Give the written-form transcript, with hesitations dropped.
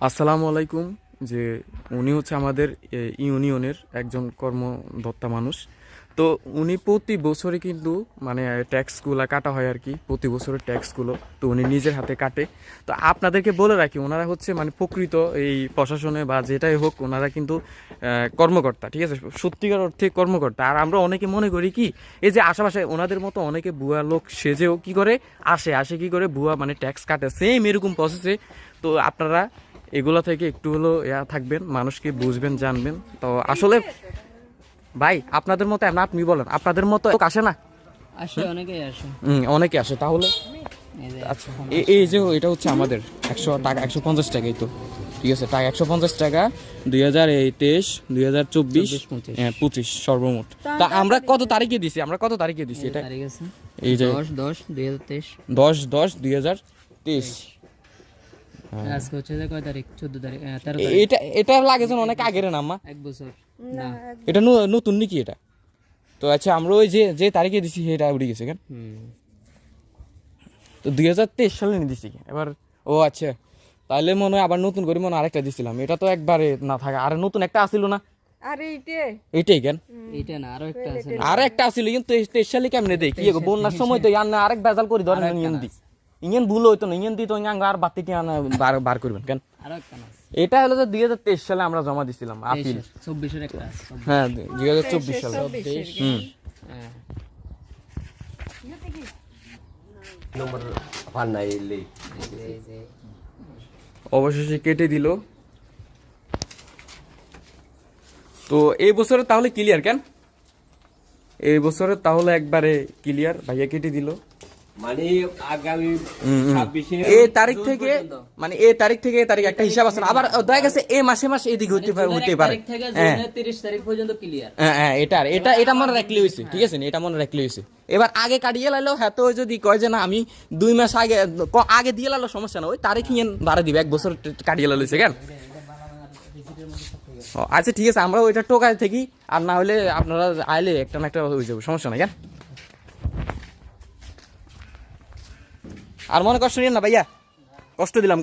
আসসালামু আলাইকুম। যে উনি হচ্ছে আমাদের ইউনিয়নের একজন কর্মদত্তা মানুষ। তো উনি প্রতি বছরে কিন্তু মানে ট্যাক্সগুলো কাটা হয় আর কি, প্রতি বছরের ট্যাক্সগুলো তো উনি নিজের হাতে কাটে। তো আপনাদেরকে বলে রাখি, ওনারা হচ্ছে মানে প্রকৃত এই প্রশাসনে বা যেটাই হোক, ওনারা কিন্তু কর্মকর্তা, ঠিক আছে, সত্যিকার অর্থে কর্মকর্তা। আর আমরা অনেকে মনে করি কি, এই যে আশেপাশে ওনাদের মতো অনেকে ভুয়া লোক সেজেও কি করে আসে আসে কি করে ভুয়া মানে ট্যাক্স কাটে, সেম এরকম প্রসেসে। তো আপনারা এগুলো থেকে একটু হলো থাকবেন, মানুষকে বুঝবেন, জানবেন। তো আসলে ভাই আপনাদের মতো আপনি বলেন, আপনাদের মতো লোক আসে না? আসে, অনেকেই আসে। অনেকে আসে তাহলে। এই যে আচ্ছা, এই যে এটা হচ্ছে আমাদের 100 টাকা, 150 টাকাই তো, ঠিক আছে, টাকা 150 টাকা। 2023, 2024, 25। হ্যাঁ 25 সর্বমোট। তা আমরা কত তারিখে দিছি, এটা? তারিখ আছে এই যে 10/10/2023। 10/10/2023। আজকে হচ্ছে যে কয় তারিখ? 14 তারিখ, 13 তারিখ। এটা লাগে যেন অনেক আগের না আম্মা? এক বছর না। এটা নতুন নাকি এটা? তো আচ্ছা, আমরা ওই যে যে তারিখে দিছি সেটা উঠে গেছে কেন? তো 2023 সালে নিয়ে দিছি এবার। ও আচ্ছা, তাহলে মনে হয় আবার নতুন করে মনে হয় আরেকটা দিছিলাম। এটা তো একবারে না থাকা, আর নতুন একটা আসিল না? আরে এইটাই কেন? এইটা না, আরো একটা আছে। আর একটা আসিল, কিন্তু 23 সালে কেমনে দেই কি গো, বন্যার সময় তো ইয়ান আরেক বেজাল করে ধরেন ইঞ্জিন দি, ইঞ্জিন ভুল হইতো না, ইঞ্জিন দি তো আর বাতি কি বার করবেন কেন? আরো একটা না। এটা হলো যে 2023 সালে আমরা জমা দিছিলাম আপিল। 24 এর একটা আছে। হ্যাঁ 2024 সালে। হুম। হ্যাঁ। nomor pandai li এই যে অবশেষে কেটে দিল। তো এই বছরে তাহলে ক্লিয়ার কেন? এই বছরে তাহলে একবারে ক্লিয়ার, ভাইয়া কেটে দিল। মানে আগামী 26 এই তারিখ থেকে, মানে এই তারিখ থেকে এই তারিখ একটা হিসাব আছে না? আবার দেখা গেছে এই মাসে এদিকে হতে পারে। তারিখ থেকে জুনের 30 তারিখ পর্যন্ত ক্লিয়ার। হ্যাঁ এটা মনে রাখলে হয়েছে, ঠিক আছে, এটা মনে রাখলে হয়েছে। এবার আগে কাটিয়ে লাইলো, হ্যাঁ তো যদি কয় যে না আমি 2 মাস আগে আগে দিয়ে লাইলো সমস্যা না, ওই তারিখ নিয়ে বাড়া দিবে, 1 বছর কাটিয়ে লাইছে কেন? আচ্ছা ঠিক আছে, আমরা ওইটা টোকায় থাকি, আর না হলে আপনারা আইলে একটা না একটা হয়ে যাবে, সমস্যা নাই কেন? আর মনে কষ্ট নিন না ভাইয়া, কষ্ট দিলাম।